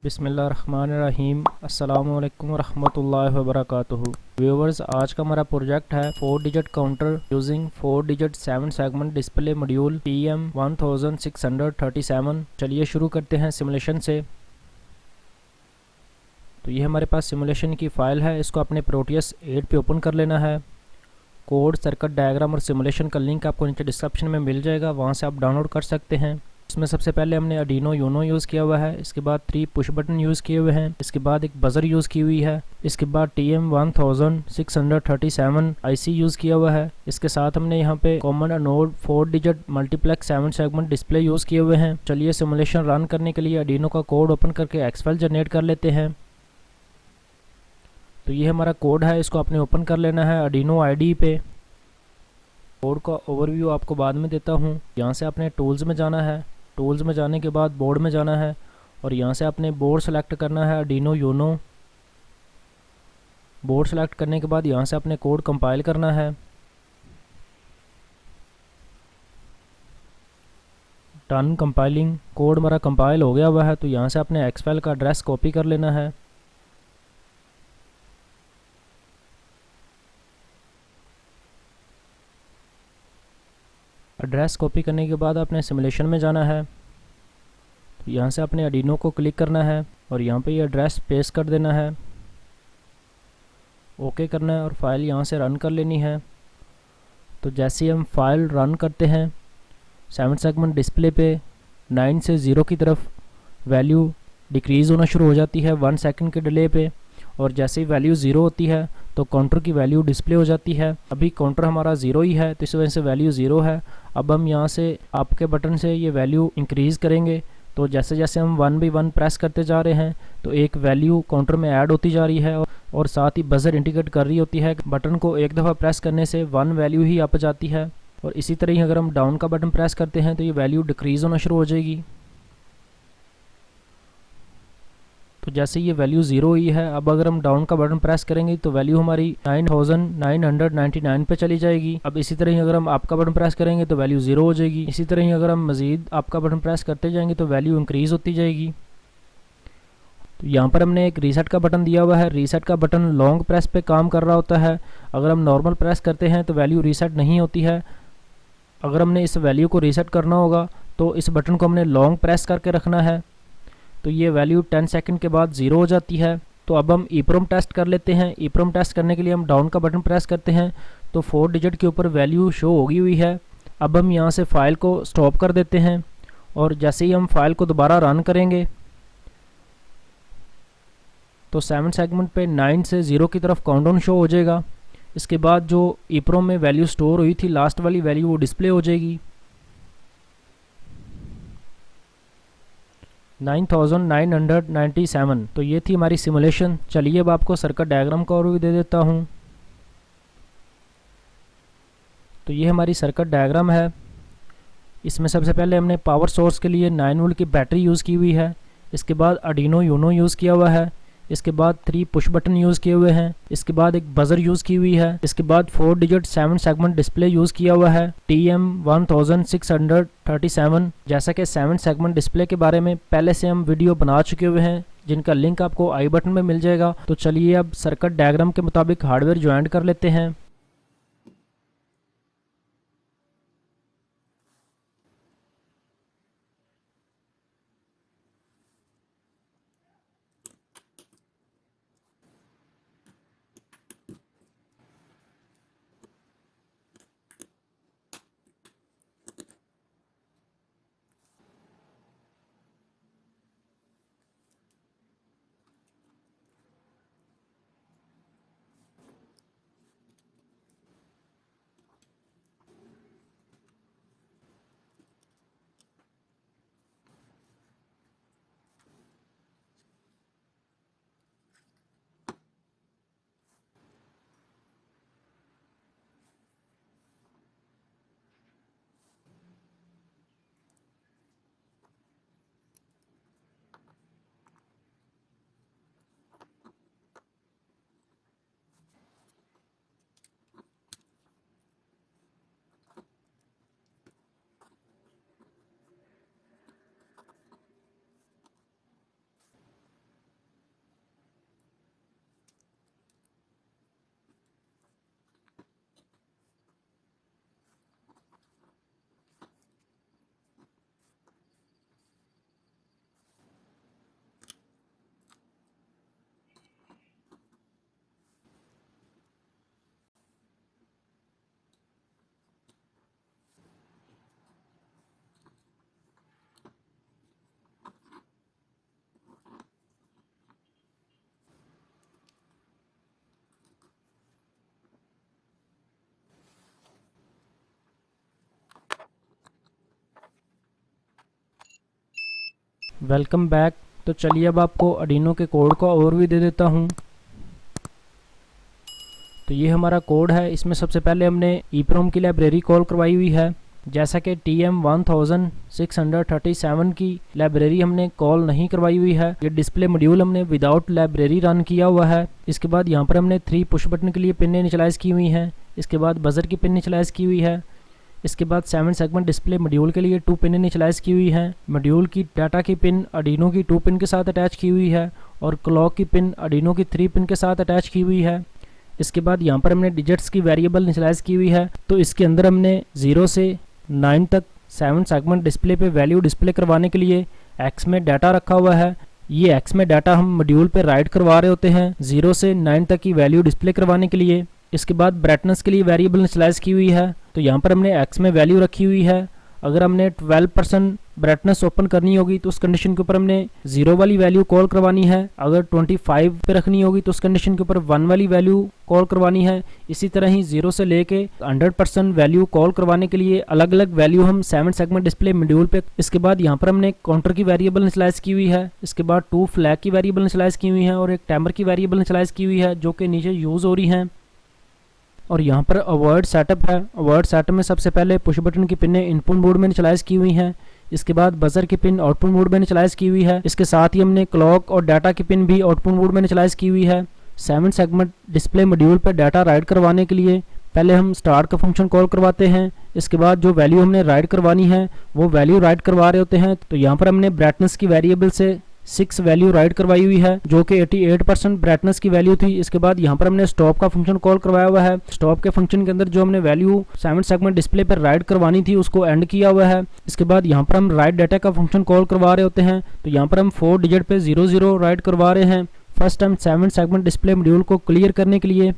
बिस्मिल्लाहिर्रहमानिर्रहीम। अस्सलामुअलैकुम वरहमतुल्लाहि वबरकातुहू। व्यूवर्स, आज का हमारा प्रोजेक्ट है 4 digit counter using 4 digit 7 segment display module TM1637। चलिए शुरू करते हैं सिमुलेशन से। तो ये हमारे पास सिमुलेशन की फ़ाइल है, इसको अपने प्रोटियस 8 पे ओपन कर लेना है। कोड, सर्किट डायग्राम और सिमुलेशन का लिंक आपको नीचे डिस्क्रिप्शन में मिल जाएगा, वहाँ से आप डाउनलोड कर सकते हैं। इसमें सबसे पहले हमने आर्डिनो यूनो यूज़ किया हुआ है, इसके बाद 3 पुश बटन यूज़ किए हुए हैं, इसके बाद एक बज़र यूज़ की हुई है, इसके बाद TM1637 IC यूज़ किया हुआ है। इसके साथ हमने यहाँ पे common anode 4 digit multiplex 7 segment display use किए हुए हैं। चलिए सिमुलेशन रन करने के लिए आर्डिनो का कोड ओपन करके एक्सफाइल जनरेट कर लेते हैं। तो ये हमारा कोड है, इसको आपने ओपन कर लेना है आर्डिनो आईडी पे। कोड का ओवरव्यू आपको बाद में देता हूँ। यहाँ से आपने टूल्स में जाना है, टूल्स में जाने के बाद बोर्ड में जाना है और यहाँ से आपने बोर्ड सेलेक्ट करना है आर्डिनो यूनो। बोर्ड सेलेक्ट करने के बाद यहाँ से आपने कोड कंपाइल करना है। Done compiling. कोड हमारा कंपाइल हो गया हुआ है, तो यहाँ से आपने एक्सफाइल का एड्रेस कॉपी कर लेना है। एड्रेस कॉपी करने के बाद आपने सिमुलेशन में जाना है। तो यहाँ से आपने आर्डिनो को क्लिक करना है और यहाँ पे ये एड्रेस पेस्ट कर देना है, ओके करना है और फाइल यहाँ से रन कर लेनी है। तो जैसे ही हम फाइल रन करते हैं, 7 सेगमेंट डिस्प्ले पे 9 से 0 की तरफ वैल्यू डिक्रीज़ होना शुरू हो जाती है 1 सेकंड के डिले पे, और जैसे ही वैल्यू 0 होती है तो काउंटर की वैल्यू डिस्प्ले हो जाती है। अभी काउंटर हमारा 0 ही है, तो इस वजह से वैल्यू 0 है। अब हम यहाँ से आपके बटन से ये वैल्यू इंक्रीज़ करेंगे, तो जैसे जैसे हम 1 बाई 1 प्रेस करते जा रहे हैं तो एक वैल्यू काउंटर में ऐड होती जा रही है और साथ ही बजर इंडिकेट कर रही होती है। बटन को एक दफ़ा प्रेस करने से 1 वैल्यू ही अप जाती है, और इसी तरह ही अगर हम डाउन का बटन प्रेस करते हैं तो ये वैल्यू डिक्रीज़ होना शुरू हो जाएगी। तो जैसे ये वैल्यू 0 ही है, अब अगर हम डाउन का बटन प्रेस करेंगे तो वैल्यू हमारी 9999 पे चली जाएगी। अब इसी तरह ही अगर हम अप का बटन प्रेस करेंगे तो वैल्यू 0 हो जाएगी। इसी तरह ही अगर हम मज़ीद अप का बटन प्रेस करते जाएंगे तो वैल्यू इंक्रीज़ होती जाएगी। तो यहाँ पर हमने एक रीसेट का बटन दिया हुआ है। रीसेट का बटन लॉन्ग प्रेस पे काम कर रहा होता है। अगर हम नॉर्मल प्रेस करते हैं तो वैल्यू रीसेट नहीं होती है। अगर हमने इस वैल्यू को रीसेट करना होगा तो इस बटन को हमने लॉन्ग प्रेस करके रखना है। तो ये वैल्यू 10 सेकंड के बाद 0 हो जाती है। तो अब हम ईप्रोम टेस्ट कर लेते हैं। ईप्रोम टेस्ट करने के लिए हम डाउन का बटन प्रेस करते हैं तो 4 डिजिट के ऊपर वैल्यू शो होगी हुई है। अब हम यहाँ से फाइल को स्टॉप कर देते हैं और जैसे ही हम फाइल को दोबारा रन करेंगे तो 7 सेगमेंट पे 9 से 0 की तरफ काउंटडाउन शो हो जाएगा। इसके बाद जो ईप्रोम में वैल्यू स्टोर हुई थी, लास्ट वाली वैल्यू, वो डिस्प्ले हो जाएगी 9997। तो ये थी हमारी सिमुलेशन। चलिए अब आपको सर्किट डायग्राम का ओवरव्यू दे देता हूँ। तो ये हमारी सर्किट डायग्राम है। इसमें सबसे पहले हमने पावर सोर्स के लिए 9 वोल्ट की बैटरी यूज़ की हुई है। इसके बाद आर्डिनो यूनो यूज़ किया हुआ है। इसके बाद 3 पुश बटन यूज़ किए हुए हैं। इसके बाद एक बज़र यूज़ की हुई है। इसके बाद 4 डिजिट 7 सेगमेंट डिस्प्ले यूज़ किया हुआ है TM1637। जैसा कि 7 सेगमेंट डिस्प्ले के बारे में पहले से हम वीडियो बना चुके हुए हैं, जिनका लिंक आपको आई बटन में मिल जाएगा। तो चलिए अब सर्किट डायग्राम के मुताबिक हार्डवेयर ज्वाइन कर लेते हैं। Welcome back. तो चलिए अब आपको आर्डिनो के कोड का ओवरव्यू दे देता हूँ। तो ये हमारा कोड है। इसमें सबसे पहले हमने EEPROM की लाइब्रेरी कॉल करवाई हुई है। जैसा कि TM1637 की लाइब्रेरी हमने कॉल नहीं करवाई हुई है। ये डिस्प्ले मॉड्यूल हमने विदाउट लाइब्रेरी रन किया हुआ है। इसके बाद यहाँ पर हमने 3 पुश बटन के लिए पिन इनिशियलाइज़ की हुई हैं। इसके बाद बजर की पिन इनिशियलाइज़ की हुई है। इसके बाद 7 सेगमेंट डिस्प्ले मॉड्यूल के लिए 2 पिन इनिशियलाइज़ की हुई हैं। मॉड्यूल की डाटा की पिन आर्डिनो की 2 पिन के साथ अटैच की हुई है और क्लॉक की पिन आर्डिनो की 3 पिन के साथ अटैच की हुई है। इसके बाद यहाँ पर हमने डिजिट्स की वेरिएबल इनिशियलाइज़ की हुई है। तो इसके अंदर हमने 0 से 9 तक 7 सेगमेंट डिस्प्ले पे वैल्यू डिस्प्ले करवाने के लिए एक्स में डाटा रखा हुआ है। ये एक्स में डाटा हम मॉड्यूल पे राइट करवा रहे होते हैं 0 से 9 तक की वैल्यू डिस्प्ले करवाने के लिए। इसके बाद ब्राइटनेस के लिए वेरिएबल इनिशियलाइज़ की हुई है। तो यहाँ पर हमने एक्स में वैल्यू रखी हुई है। अगर हमने 12% ब्राइटनेस ओपन करनी होगी तो उस कंडीशन के ऊपर हमने 0 वाली वैल्यू कॉल करवानी है। अगर 25 पे रखनी होगी तो उस कंडीशन के ऊपर 1 वाली वैल्यू कॉल करवानी है। इसी तरह ही 0 से लेके 100% वैल्यू कॉल करवाने के लिए अलग अलग वैल्यू हम 7 सेगमेंट डिस्प्ले मॉड्यूल पे। इसके बाद यहाँ पर हमने काउंटर की वेरिएबल इनिशियलाइज़ की हुई है। इसके बाद 2 फ्लैग की वेरिएबल इनिशियलाइज़ की हुई है और एक टाइमर की वेरिएबल इनिशियलाइज़ की हुई है जो कि नीचे यूज़ हो रही है। और यहाँ पर अवॉइड सेटअप है। अवॉइड सेटअप में सबसे पहले पुश बटन की पिनें इनपुट मोड में इनिशियलाइज़ की हुई हैं। इसके बाद बजर की पिन आउटपुट मोड में इनिशियलाइज़ की हुई है। इसके साथ ही हमने क्लॉक और डाटा की पिन भी आउटपुट मोड में इनिशियलाइज़ की हुई है। 7 सेगमेंट डिस्प्ले मॉड्यूल पर डाटा राइट करवाने के लिए पहले हम स्टार्ट का फंक्शन कॉल करवाते हैं। इसके बाद जो वैल्यू हमने राइट करवानी है वो वैल्यू राइट करवा रहे होते हैं। तो यहाँ पर हमने ब्राइटनेस की वेरिएबल से 6 वैल्यू राइट करवाई हुई है जो कि 88% ब्राइटनेस की वैल्यू थी। इसके बाद यहाँ पर हमने स्टॉप का फंक्शन कॉल करवाया हुआ है। स्टॉप के फंक्शन के अंदर जो हमने वैल्यू 7 सेगमेंट डिस्प्ले पर राइट करवानी थी उसको एंड किया हुआ है। इसके बाद यहाँ पर हम राइट डाटा का फंक्शन कॉल करवा रहे होते हैं। तो यहाँ पर हम 4 डिजिट पे 00 राइट करवा रहे हैं first time 7 segment display module को क्लियर करने के लिए।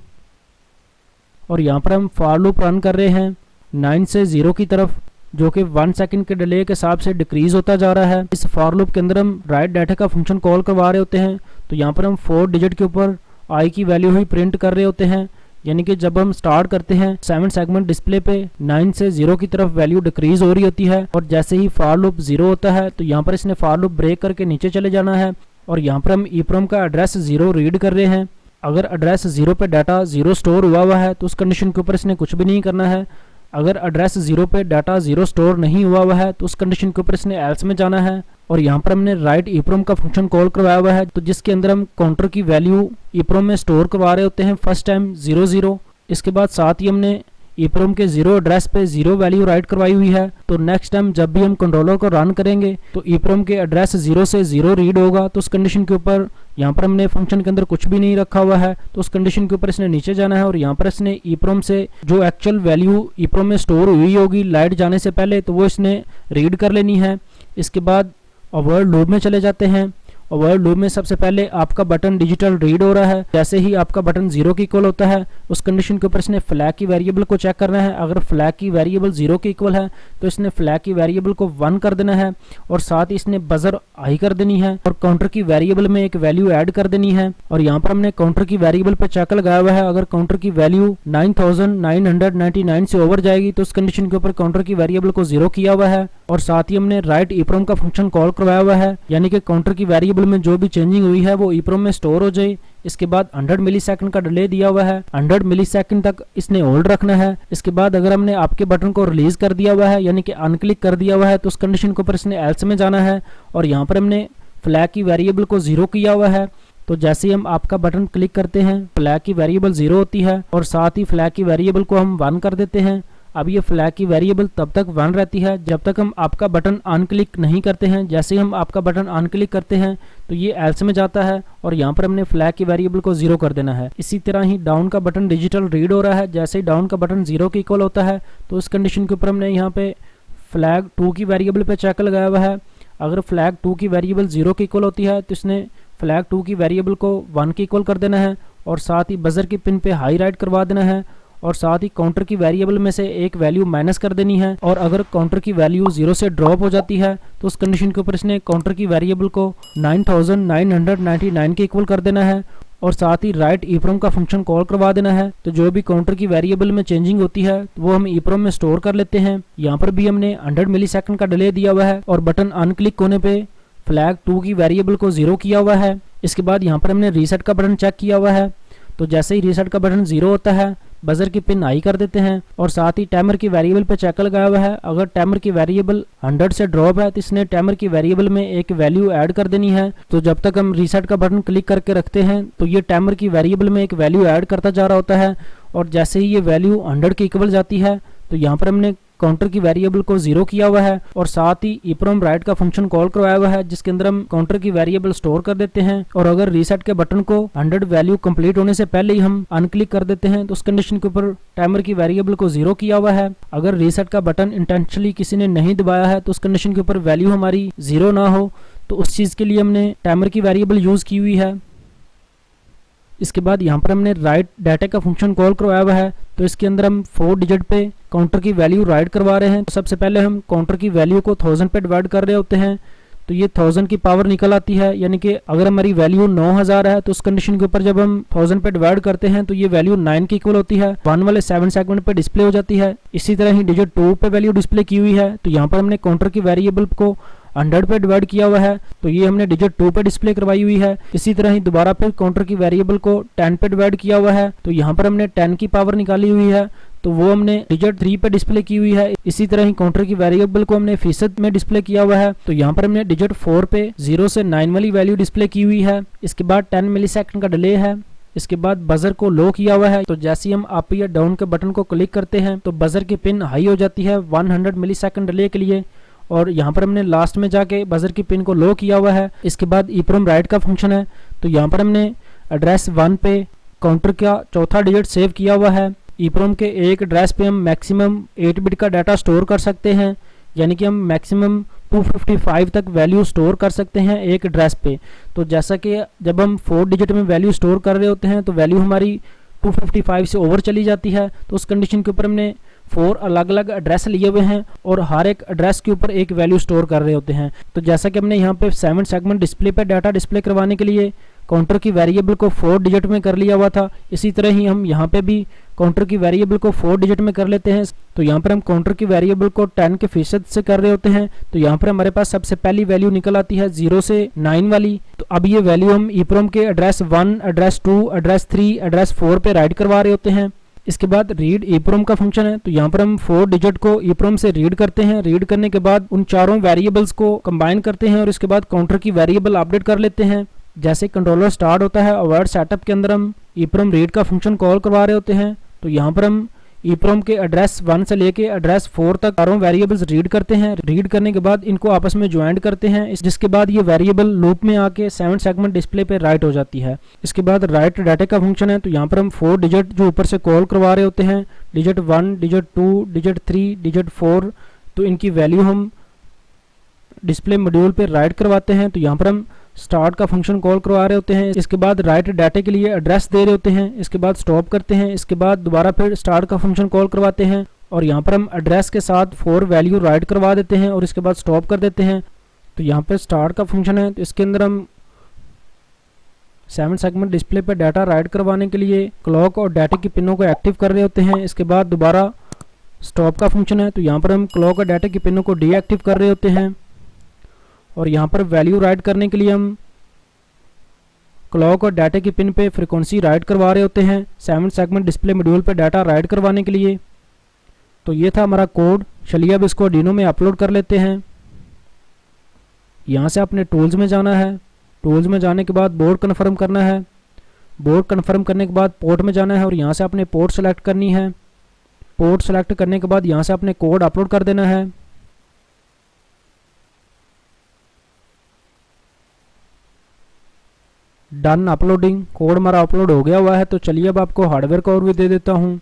और यहाँ पर हम फॉर लूप रन कर रहे हैं 9 से 0 की तरफ, जो कि 1 सेकंड के डिले के हिसाब से डिक्रीज होता जा रहा है। इस फॉर लूप के अंदर हम राइट डाटा का फंक्शन कॉल करवा रहे होते हैं। तो यहाँ पर हम 4 डिजिट के ऊपर आई की वैल्यू ही प्रिंट कर रहे होते हैं। यानी कि जब हम स्टार्ट करते हैं 7 सेगमेंट डिस्प्ले पे 9 से 0 की तरफ वैल्यू डिक्रीज हो रही होती है और जैसे ही फॉर लूप 0 होता है तो यहाँ पर इसने फॉर लूप ब्रेक करके नीचे चले जाना है। और यहाँ पर हम EEPROM का एड्रेस 0 रीड कर रहे हैं। अगर एड्रेस 0 पे डाटा 0 स्टोर हुआ है तो उस कंडीशन के ऊपर इसने कुछ भी नहीं करना है। अगर एड्रेस 0 पे डाटा 0 स्टोर नहीं हुआ है तो उस कंडीशन के ऊपर इसने एल्स में जाना है। और यहाँ पर हमने राइट EEPROM का फंक्शन कॉल करवाया हुआ है तो जिसके अंदर हम काउंटर की वैल्यू EEPROM में स्टोर करवा रहे होते हैं फर्स्ट टाइम 00। इसके बाद साथ ही हमने EEPROM के 0 एड्रेस पे 0 वैल्यू राइट करवाई हुई है। तो नेक्स्ट टाइम जब भी हम कंट्रोलर को रन करेंगे तो EEPROM के एड्रेस 0 से 0 रीड होगा। तो उस कंडीशन के ऊपर यहाँ पर हमने फंक्शन के अंदर कुछ भी नहीं रखा हुआ है तो उस कंडीशन के ऊपर इसने नीचे जाना है और यहाँ पर इसने EEPROM से जो एक्चुअल वैल्यू EEPROM में स्टोर हुई होगी लाइट जाने से पहले तो वो इसने रीड कर लेनी है। इसके बाद अवॉइड लूप में चले जाते हैं। अवॉइड लूप में सबसे पहले आपका बटन डिजिटल रीड हो रहा है। जैसे ही आपका बटन 0 के इक्वल होता है उस कंडीशन के ऊपर इसने फ्लैग की वेरिएबल को चेक करना है। अगर फ्लैग की वेरिएबल 0 के इक्वल है तो इसने फ्लैग की वेरिएबल को 1 कर देना है और साथ ही इसने बजर हाई कर देनी है और काउंटर की वेरिएबल में एक वैल्यू ऐड कर देनी है। और यहाँ पर हमने काउंटर की वेरिएबल पे चेक लगाया हुआ है। अगर काउंटर की वैल्यू 9999 से ओवर जाएगी तो उस कंडीशन के ऊपर काउंटर की वेरिएबल को 0 किया हुआ है। और साथ ही हमने राइट EEPROM का फंक्शन कॉल करवाया हुआ है यानी कि काउंटर की वेरिएबल में जो भी चेंजिंग हुई है वो EEPROM में स्टोर हो जाए। इसके बाद 100 मिलीसेकंड का डिले दिया हुआ है। 100 मिलीसेकंड तक इसने होल्ड रखना है। इसके बाद अगर हमने आपके बटन को रिलीज कर दिया हुआ है यानी कि अनक्लिक कर दिया हुआ है तो उस कंडीशन के ऊपर इसने एल्स में जाना है। और यहाँ पर हमने फ्लैग की वेरिएबल को 0 किया हुआ है। तो जैसे ही हम आपका बटन क्लिक करते हैं फ्लैग की वेरिएबल 0 होती है और साथ ही फ्लैग की वेरिएबल को हम 1 कर देते हैं। अब ये फ्लैग की वेरिएबल तब तक 1 रहती है जब तक हम आपका बटन अनक्लिक नहीं करते हैं। जैसे ही हम आपका बटन अनक्लिक करते हैं तो ये एल्स में जाता है और यहाँ पर हमने फ्लैग की वेरिएबल को 0 कर देना है। इसी तरह ही डाउन का बटन डिजिटल रीड हो रहा है। जैसे ही डाउन का बटन 0 के इक्वल होता है तो उस कंडीशन के ऊपर हमने यहाँ पे फ्लैग 2 की वेरिएबल पे चेक लगाया हुआ है। अगर फ्लैग 2 की वेरिएबल 0 के इक्वल होती है तो इसने फ्लैग 2 की वेरिएबल को 1 के इक्वल कर देना है और साथ ही बजर की पिन पे हाई राइट करवा देना है और साथ ही काउंटर की वेरिएबल में से एक वैल्यू माइनस कर देनी है। और अगर काउंटर की वैल्यू 0 से ड्रॉप हो जाती है तो उस कंडीशन के ऊपर इसने काउंटर की वेरिएबल को 9999 के इक्वल कर देना है और साथ ही राइट EEPROM का फंक्शन कॉल करवा देना है। तो जो भी काउंटर की वेरिएबल में चेंजिंग होती है तो वो हम EEPROM में स्टोर कर लेते हैं। यहाँ पर भी हमने 100 मिलीसेकंड का डिले दिया हुआ है और बटन अनक्लिक होने पे फ्लैग 2 की वेरिएबल को 0 किया हुआ है। इसके बाद यहाँ पर हमने रीसेट का बटन चेक किया हुआ है, तो जैसे ही रीसेट का बटन 0 होता है बजर की पिन हाई कर देते हैं और साथ ही टाइमर की वेरिएबल पे चेक लगाया हुआ है। अगर टाइमर की वेरिएबल 100 से ड्रॉप है तो इसने टाइमर की वेरिएबल में एक वैल्यू ऐड कर देनी है। तो जब तक हम रीसेट का बटन क्लिक करके रखते हैं तो ये टाइमर की वेरिएबल में एक वैल्यू ऐड करता जा रहा होता है और जैसे ही ये वैल्यू 100 के इक्वल जाती है तो यहाँ पर हमने काउंटर की वेरिएबल को 0 किया हुआ है और साथ ही EEPROM राइट का फंक्शन कॉल करवाया हुआ है जिसके अंदर हम काउंटर की वेरिएबल स्टोर कर देते हैं। और अगर रीसेट के बटन को 100 वैल्यू कंप्लीट होने से पहले ही हम अनक्लिक कर देते हैं तो उस कंडीशन के ऊपर टाइमर की वेरिएबल को 0 किया हुआ है। अगर रीसेट का बटन इंटेंशनली किसी ने नहीं दबाया है तो उस कंडीशन के ऊपर वैल्यू हमारी 0 ना हो, तो उस चीज़ के लिए हमने टाइमर की वेरिएबल यूज़ की हुई है। इसके बाद यहाँ पर हमने राइट डाटा का फंक्शन कॉल करवाया हुआ है, तो इसके अंदर हम 4 डिजिट पे काउंटर की वैल्यू राइट करवा रहे हैं। तो सबसे पहले हम काउंटर की वैल्यू को 1000 पे डिवाइड कर रहे होते हैं, तो ये 1000 की पावर निकल आती है, यानी कि अगर हमारी वैल्यू 9000 है तो उस कंडीशन के ऊपर जब हम 1000 पे डिवाइड करते हैं तो ये वैल्यू 9 की इक्वल होती है, 1 वाले 7 सेगमेंट पे डिस्प्ले हो जाती है। इसी तरह ही डिजिट 2 पे वैल्यू डिस्प्ले की हुई है, तो यहाँ पर हमने काउंटर की वेरिएबल को 100 पे डिवाइड किया हुआ है, तो ये हमने डिजिट 2 पे डिस्प्ले करवाई हुई है। इसी तरह ही दोबारा फिर काउंटर की वेरिएबल को 10 पे डिवाइड किया हुआ है, तो यहाँ पर हमने 10 की पावर निकाली हुई है, तो वो हमने डिजिट 3 पे डिस्प्ले की हुई है। इसी तरह ही काउंटर की वेरिएबल को हमने फीसद में डिस्प्ले किया हुआ है, तो यहाँ पर हमने डिजिट 4 पे 0 से 9 वाली वैल्यू डिस्प्ले की हुई है। इसके बाद 10 मिलीसेकंड का डिले है। इसके बाद बजर को लो किया हुआ है, तो जैसे ही हम अप या डाउन के बटन को क्लिक करते हैं तो बजर की पिन हाई हो जाती है 100 मिलीसेकंड डिले के लिए, और यहाँ पर हमने लास्ट में जाके बजर की पिन को लो किया हुआ है। इसके बाद EEPROM राइट का फंक्शन है, तो यहाँ पर हमने एड्रेस 1 पे काउंटर का चौथा डिजिट सेव किया हुआ है। EEPROM के एक एड्रेस पे हम मैक्सिमम 8 बिट का डाटा स्टोर कर सकते हैं, यानी कि हम मैक्सिमम 255 तक वैल्यू स्टोर कर सकते हैं एक एड्रेस पे। तो जैसा कि जब हम 4 डिजिट में वैल्यू स्टोर कर रहे होते हैं तो वैल्यू हमारी 255 से ओवर चली जाती है, तो उस कंडीशन के ऊपर हमने 4 अलग अलग एड्रेस लिए हुए हैं और हर एक एड्रेस के ऊपर एक वैल्यू स्टोर कर रहे होते हैं। तो जैसा कि हमने यहाँ पे 7 सेगमेंट डिस्प्ले पे डाटा डिस्प्ले करवाने के लिए काउंटर की वेरिएबल को 4 डिजिट में कर लिया हुआ था, इसी तरह ही हम यहाँ पे भी काउंटर की वेरिएबल को 4 डिजिट में कर लेते हैं। तो यहाँ पर हम काउंटर की वेरिएबल को 10 के फीसद से कर रहे होते हैं, तो यहाँ पर हमारे पास सबसे पहली वैल्यू निकल आती है 0 से 9 वाली। तो अब ये वैल्यू हम EEPROM के एड्रेस 1, एड्रेस 2, एड्रेस 3, एड्रेस 4 पे राइट करवा रहे होते हैं। इसके बाद रीड EEPROM का फंक्शन है, तो यहाँ पर हम 4 डिजिट को EEPROM से रीड करते हैं। रीड करने के बाद उन चारों वेरिएबल्स को कंबाइन करते हैं और इसके बाद काउंटर की वेरिएबल अपडेट कर लेते हैं। जैसे कंट्रोलर स्टार्ट होता है अवर्ड सेटअप के अंदर हम EEPROM रीड का फंक्शन कॉल करवा रहे होते हैं, तो यहाँ पर हम EEPROM के एड्रेस 1 से लेके एड्रेस 4 तक चारों वेरिएबल्स रीड करते हैं। रीड करने के बाद इनको आपस में ज्वाइंट करते हैं, जिसके बाद ये वेरिएबल लूप में आके 7 सेगमेंट डिस्प्ले पे राइट हो जाती है। इसके बाद राइट डाटा का फंक्शन है, तो यहाँ पर हम 4 डिजिट जो ऊपर से कॉल करवा रहे होते हैं, डिजिट 1, डिजिट 2, डिजिट 3, डिजिट 4, तो इनकी वैल्यू हम डिस्प्ले मॉड्यूल पे राइट करवाते हैं। तो यहाँ पर हम स्टार्ट का फंक्शन कॉल करवा रहे होते हैं, इसके बाद राइट डाटा के लिए एड्रेस दे रहे होते हैं, इसके बाद स्टॉप करते हैं, इसके बाद दोबारा फिर स्टार्ट का फंक्शन कॉल करवाते हैं और यहाँ पर हम एड्रेस के साथ 4 वैल्यू राइट करवा देते हैं और इसके बाद स्टॉप कर देते हैं। तो यहाँ पर स्टार्ट का फंक्शन है, तो इसके अंदर हम 7 सेगमेंट डिस्प्ले पर डाटा राइट करवाने के लिए क्लॉक और डाटा की पिनों को एक्टिव कर रहे होते हैं। इसके बाद दोबारा स्टॉप का फंक्शन है, तो यहाँ पर हम क्लॉक और डाटा की पिनों को डीएक्टिव कर रहे होते हैं और यहाँ पर वैल्यू राइट करने के लिए हम क्लॉक और डाटा की पिन पे फ्रीक्वेंसी राइट करवा रहे होते हैं 7 सेगमेंट डिस्प्ले मॉड्यूल पे डाटा राइट करवाने के लिए। तो ये था हमारा कोड। चलिए अब इसको आर्डिनो में अपलोड कर लेते हैं। यहाँ से अपने टूल्स में जाना है, टूल्स में जाने के बाद बोर्ड कन्फर्म करना है, बोर्ड कन्फर्म करने के बाद पोर्ट में जाना है और यहाँ से अपने पोर्ट सेलेक्ट करनी है। पोर्ट सेलेक्ट करने के बाद यहाँ से अपने कोड अपलोड कर देना है। डन अपलोडिंग, कोड हमारा अपलोड हो गया हुआ है। तो चलिए अब आपको हार्डवेयर का ओवरव्यू दे देता हूँ।